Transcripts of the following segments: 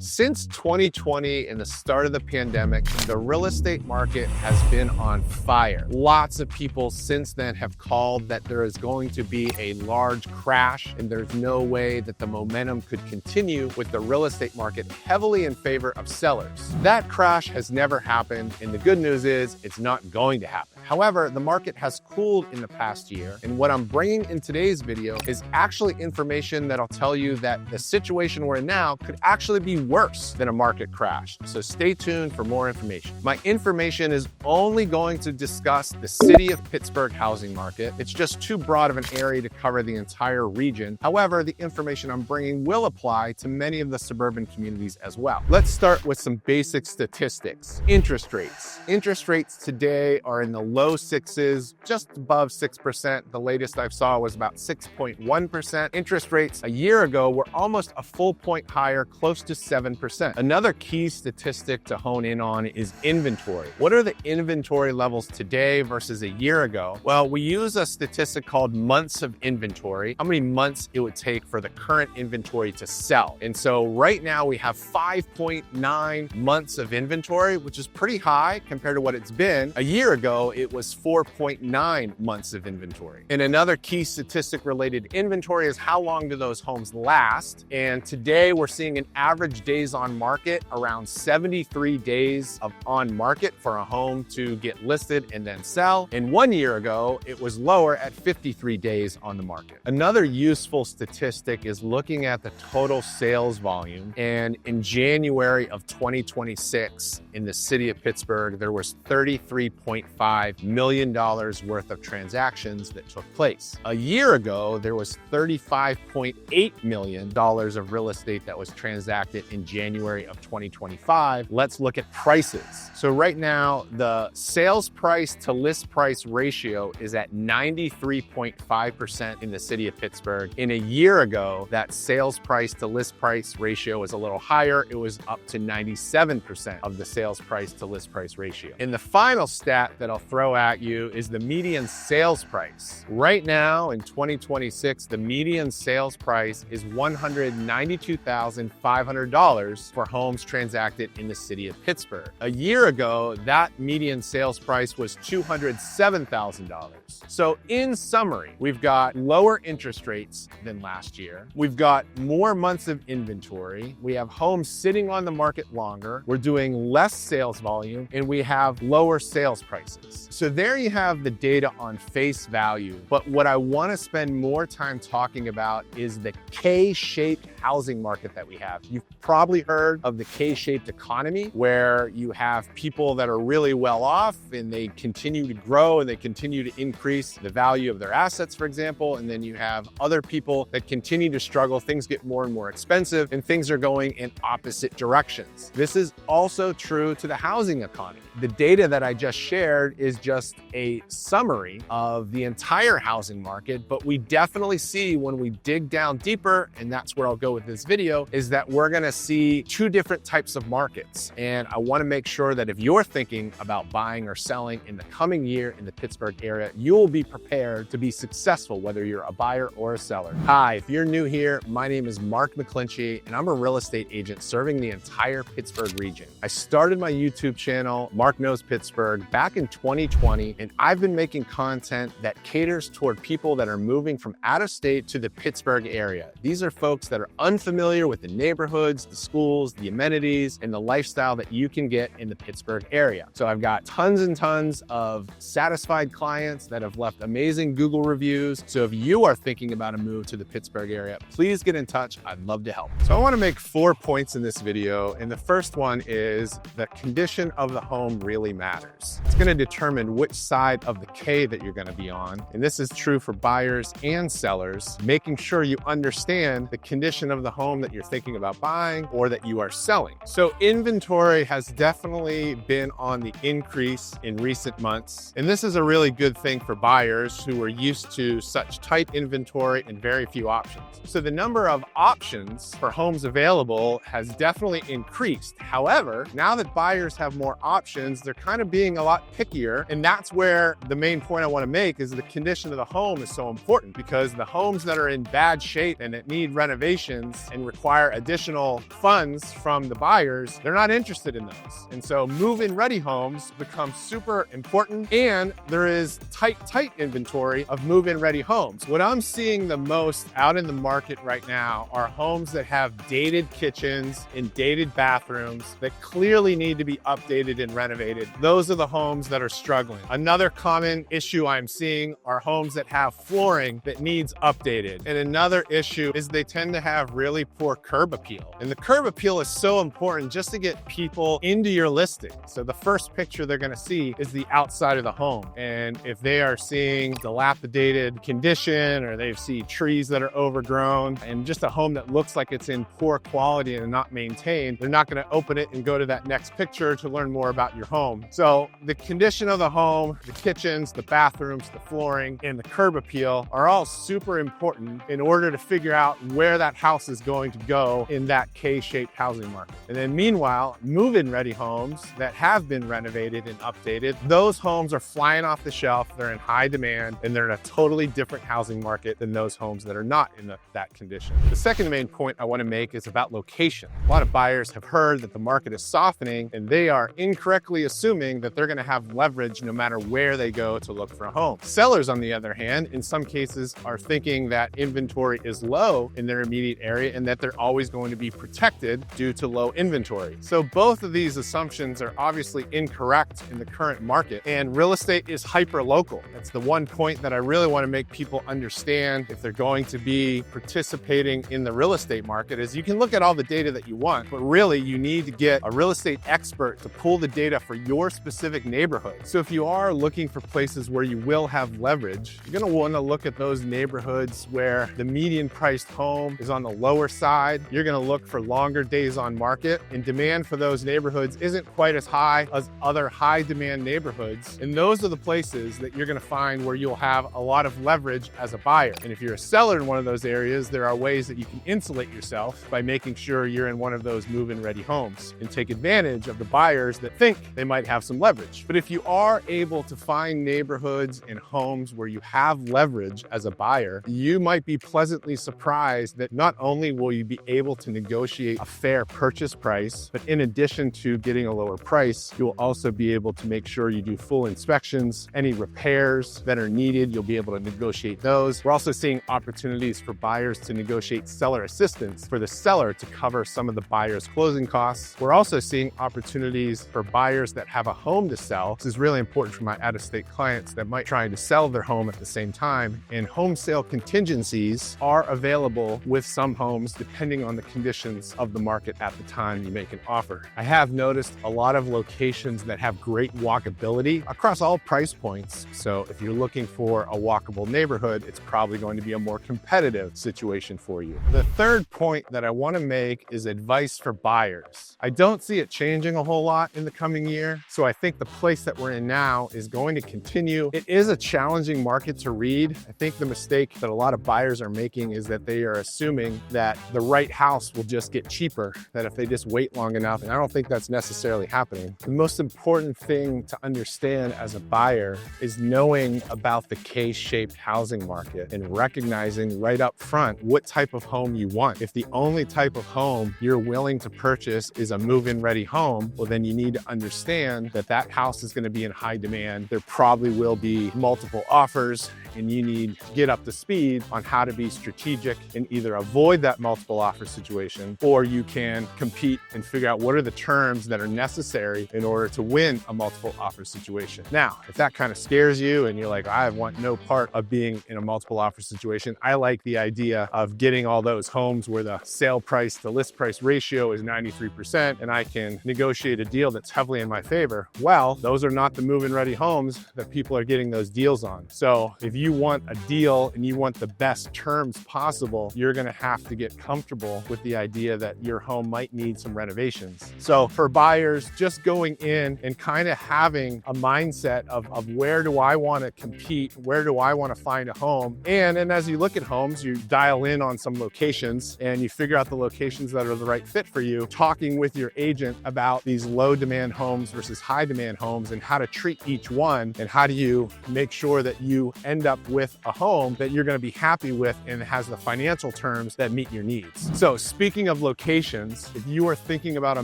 Since 2020 and the start of the pandemic, the real estate market has been on fire. Lots of people since then have called that there is going to be a large crash and there's no way that the momentum could continue with the real estate market heavily in favor of sellers. That crash has never happened, and the good news is it's not going to happen. However, the market has cooled in the past year, and what I'm bringing in today's video is actually information that'll tell you that the situation we're in now could actually be worse than a market crash. So stay tuned for more information. My information is only going to discuss the city of Pittsburgh housing market. It's just too broad of an area to cover the entire region. However, the information I'm bringing will apply to many of the suburban communities as well. Let's start with some basic statistics. Interest rates. Interest rates today are in the low sixes, just above 6%. The latest I saw was about 6.1%. Interest rates a year ago were almost a full point higher, close to 7%. Another key statistic to hone in on is inventory. What are the inventory levels today versus a year ago? Well, we use a statistic called months of inventory, how many months it would take for the current inventory to sell. And so right now we have 5.9 months of inventory, which is pretty high compared to what it's been. A year ago, it was 4.9 months of inventory. And another key statistic related to inventory is how long do those homes last? And today we're seeing an average days on market around 73 days of on market for a home to get listed and then sell. And 1 year ago, it was lower at 53 days on the market. Another useful statistic is looking at the total sales volume. And in January of 2026, in the city of Pittsburgh, there was $33.5 million worth of transactions that took place. A year ago, there was $35.8 million of real estate that was transacted in January of 2025. Let's look at prices. So right now, the sales price to list price ratio is at 93.5% in the city of Pittsburgh. In a year ago, that sales price to list price ratio was a little higher. It was up to 97% of the sales price to list price ratio. And the final stat that I'll throw at you is the median sales price. Right now in 2026, the median sales price is $192,500 for homes transacted in the city of Pittsburgh. A year ago, that median sales price was $207,000. So in summary, we've got lower interest rates than last year. We've got more months of inventory. We have homes sitting on the market longer. We're doing less sales volume, and we have lower sales prices. So there you have the data on face value. But what I want to spend more time talking about is the K-shaped housing market that we have. You've probably heard of the K-shaped economy, where you have people that are really well off and they continue to grow and they continue to increase the value of their assets, for example. And then you have other people that continue to struggle. Things get more and more expensive and things are going in opposite directions. This is also true to the housing economy. The data that I just shared is just a summary of the entire housing market, but we definitely see when we dig down deeper, and that's where I'll go with this video, is that we're gonna see two different types of markets. And I wanna make sure that if you're thinking about buying or selling in the coming year in the Pittsburgh area, you'll be prepared to be successful, whether you're a buyer or a seller. Hi, if you're new here, my name is Mark McClinchie, and I'm a real estate agent serving the entire Pittsburgh region. I started my YouTube channel, Mark Knows Pittsburgh, back in 2020, and I've been making content that caters toward people that are moving from out of state to the Pittsburgh area. These are folks that are unfamiliar with the neighborhoods, the schools, the amenities, and the lifestyle that you can get in the Pittsburgh area. So I've got tons and tons of satisfied clients that have left amazing Google reviews. So if you are thinking about a move to the Pittsburgh area, please get in touch. I'd love to help. So I want to make 4 points in this video. And the first one is the condition of the home really matters. It's going to determine which side of the K that you're going to be on. And this is true for buyers and sellers, making sure you understand the condition of the home that you're thinking about buying or that you are selling. So inventory has definitely been on the increase in recent months. And this is a really good thing for buyers who are used to such tight inventory and very few options. So the number of options for homes available has definitely increased. However, now that buyers have more options, renovations, they're kind of being a lot pickier. And that's where the main point I want to make is the condition of the home is so important, because the homes that are in bad shape and that need renovations and require additional funds from the buyers, they're not interested in those. And so move-in ready homes become super important, and there is tight inventory of move-in ready homes. What I'm seeing the most out in the market right now are homes that have dated kitchens and dated bathrooms that clearly need to be updated and renovated. Those are the homes that are struggling. Another common issue I'm seeing are homes that have flooring that needs updated. And another issue is they tend to have really poor curb appeal. And the curb appeal is so important just to get people into your listing. So the first picture they're gonna see is the outside of the home. And if they are seeing dilapidated condition, or they see trees that are overgrown, and just a home that looks like it's in poor quality and not maintained, they're not gonna open it and go to that next picture to learn more about your home. So the condition of the home, the kitchens, the bathrooms, the flooring, and the curb appeal are all super important in order to figure out where that house is going to go in that K-shaped housing market. And then meanwhile, move-in ready homes that have been renovated and updated, those homes are flying off the shelf, they're in high demand, and they're in a totally different housing market than those homes that are not in that condition. The second main point I want to make is about location. A lot of buyers have heard that the market is softening, and they are incorrectly assuming that they're going to have leverage no matter where they go to look for a home. Sellers, on the other hand, in some cases are thinking that inventory is low in their immediate area and that they're always going to be protected due to low inventory. So both of these assumptions are obviously incorrect in the current market, and real estate is hyper-local. That's the one point that I really want to make people understand if they're going to be participating in the real estate market. Is you can look at all the data that you want, but really you need to get a real estate expert to pull the data for your specific neighborhood. So if you are looking for places where you will have leverage, you're going to want to look at those neighborhoods where the median priced home is on the lower side. You're going to look for longer days on market, and demand for those neighborhoods isn't quite as high as other high demand neighborhoods. And those are the places that you're going to find where you'll have a lot of leverage as a buyer. And if you're a seller in one of those areas, there are ways that you can insulate yourself by making sure you're in one of those move-in ready homes and take advantage of the buyers that think they might have some leverage. But if you are able to find neighborhoods and homes where you have leverage as a buyer, you might be pleasantly surprised that not only will you be able to negotiate a fair purchase price, but in addition to getting a lower price, you'll also be able to make sure you do full inspections. Any repairs that are needed, you'll be able to negotiate those. We're also seeing opportunities for buyers to negotiate seller assistance for the seller to cover some of the buyer's closing costs. We're also seeing opportunities for buyers that have a home to sell. This is really important for my out-of-state clients that might try to sell their home at the same time. And home sale contingencies are available with some homes depending on the conditions of the market at the time you make an offer. I have noticed a lot of locations that have great walkability across all price points. So if you're looking for a walkable neighborhood, it's probably going to be a more competitive situation for you. The third point that I want to make is advice for buyers. I don't see it changing a whole lot in the coming year. So I think the place that we're in now is going to continue. It is a challenging market to read. I think the mistake that a lot of buyers are making is that they are assuming that the right house will just get cheaper, that if they just wait long enough, and I don't think that's necessarily happening. The most important thing to understand as a buyer is knowing about the K-shaped housing market and recognizing right up front what type of home you want. If the only type of home you're willing to purchase is a move-in ready home, well then you need to understand that that house is going to be in high demand. There probably will be multiple offers, and you need to get up to speed on how to be strategic and either avoid that multiple offer situation, or you can compete and figure out what are the terms that are necessary in order to win a multiple offer situation. Now, if that kind of scares you and you're like, I want no part of being in a multiple offer situation, I like the idea of getting all those homes where the sale price to list price ratio is 93% and I can negotiate a deal that's heavily in my favor. Well, those are not the move-in ready homes that people are getting those deals on. So if you want a deal and you want the best terms possible, you're going to have to get comfortable with the idea that your home might need some renovations. So for buyers, just going in and kind of having a mindset of where do I want to compete? Where do I want to find a home? And as you look at homes, you dial in on some locations and you figure out the locations that are the right fit for you, talking with your agent about these low demand homes homes versus high demand homes and how to treat each one, and how do you make sure that you end up with a home that you're going to be happy with and has the financial terms that meet your needs. So speaking of locations, if you are thinking about a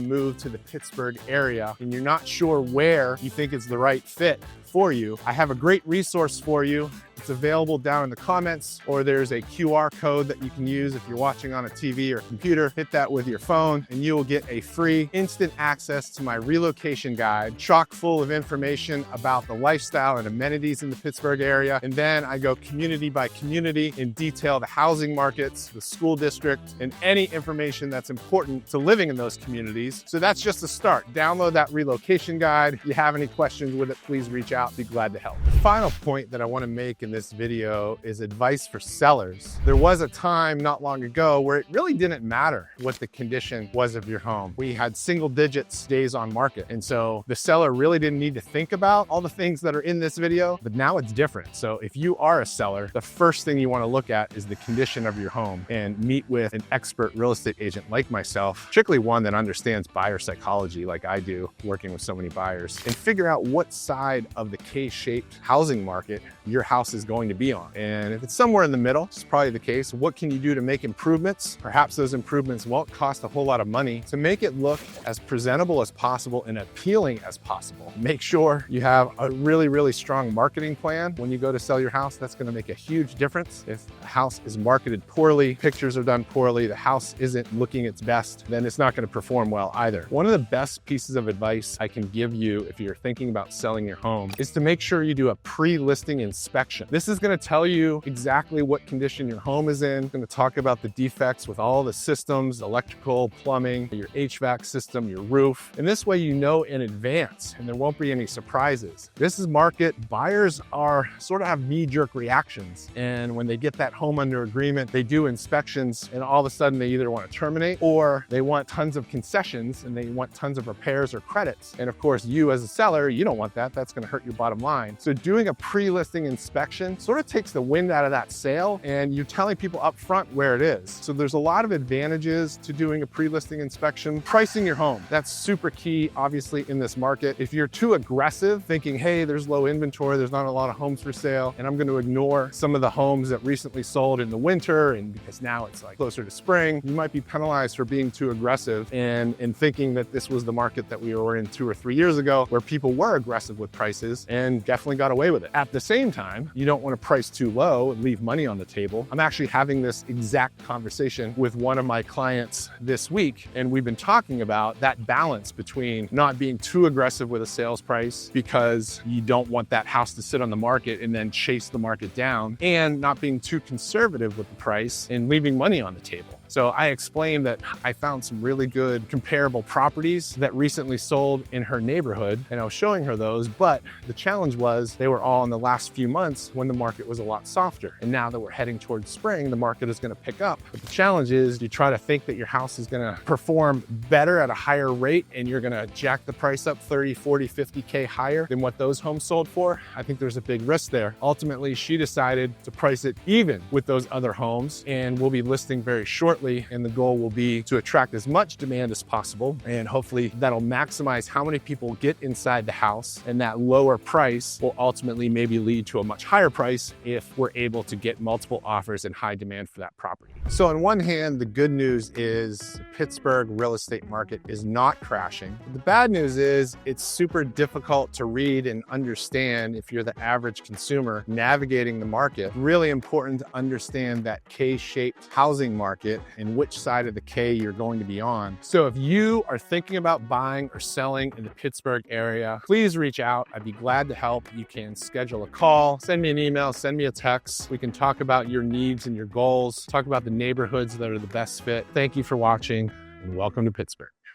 move to the Pittsburgh area and you're not sure where you think is the right fit for you, I have a great resource for you. It's available down in the comments, or there's a QR code that you can use if you're watching on a TV or computer. Hit that with your phone and you will get a free instant access to my relocation guide, chock full of information about the lifestyle and amenities in the Pittsburgh area. And then I go community by community and detail the housing markets, the school district, and any information that's important to living in those communities. So that's just a start. Download that relocation guide. If you have any questions with it, please reach out. Be glad to help. The final point that I want to make in this video is advice for sellers. There was a time not long ago where it really didn't matter what the condition was of your home. We had single digits days on market. And so the seller really didn't need to think about all the things that are in this video, but now it's different. So if you are a seller, the first thing you want to look at is the condition of your home and meet with an expert real estate agent like myself, particularly one that understands buyer psychology like I do, working with so many buyers, and figure out what side of the K-shaped housing market your house is going to be on. And if it's somewhere in the middle, it's probably the case, what can you do to make improvements? Perhaps those improvements won't cost a whole lot of money to make it look as presentable as possible and appealing as possible. Make sure you have a really, really strong marketing plan when you go to sell your house. That's going to make a huge difference. If a house is marketed poorly, pictures are done poorly, the house isn't looking its best, then it's not going to perform well either. One of the best pieces of advice I can give you if you're thinking about selling your home is to make sure you do a pre-listing inspection. This is going to tell you exactly what condition your home is in. It's going to talk about the defects with all the systems, electrical, plumbing, your HVAC system, your roof. And this way you know in advance and there won't be any surprises. This is market. Buyers sort of have knee-jerk reactions. And when they get that home under agreement, they do inspections and all of a sudden they either want to terminate or they want tons of concessions and they want tons of repairs or credits. And of course, you as a seller, you don't want that. That's going to hurt your bottom line. So doing a pre-listing inspection sort of takes the wind out of that sail and you're telling people up front where it is. So there's a lot of advantages to doing a pre-listing inspection. Pricing your home, that's super key, obviously, in this market. If you're too aggressive, thinking, hey, there's low inventory, there's not a lot of homes for sale, and I'm going to ignore some of the homes that recently sold in the winter, and because now it's like closer to spring, you might be penalized for being too aggressive and thinking that this was the market that we were in 2 or 3 years ago, where people were aggressive with prices and definitely got away with it. At the same time, you don't want to price too low and leave money on the table. I'm actually having this exact conversation with one of my clients this week, and we've been talking about that balance between not being too aggressive with a sales price because you don't want that house to sit on the market and then chase the market down, and not being too conservative with the price and leaving money on the table. So I explained that I found some really good comparable properties that recently sold in her neighborhood, and I was showing her those, but the challenge was they were all in the last few months when the market was a lot softer. And now that we're heading towards spring, the market is going to pick up. But the challenge is you try to think that your house is going to perform better at a higher rate and you're going to jack the price up 30, 40, 50K higher than what those homes sold for. I think there's a big risk there. Ultimately, she decided to price it even with those other homes, and we'll be listing very shortly. And the goal will be to attract as much demand as possible. And hopefully that'll maximize how many people get inside the house, and that lower price will ultimately maybe lead to a much higher price if we're able to get multiple offers and high demand for that property. So on one hand, the good news is the Pittsburgh real estate market is not crashing. But the bad news is it's super difficult to read and understand if you're the average consumer navigating the market. Really important to understand that K-shaped housing market and which side of the K you're going to be on. So if you are thinking about buying or selling in the Pittsburgh area, please reach out. I'd be glad to help. You can schedule a call, send me an email, send me a text. We can talk about your needs and your goals, talk about the neighborhoods that are the best fit. Thank you for watching, and welcome to Pittsburgh.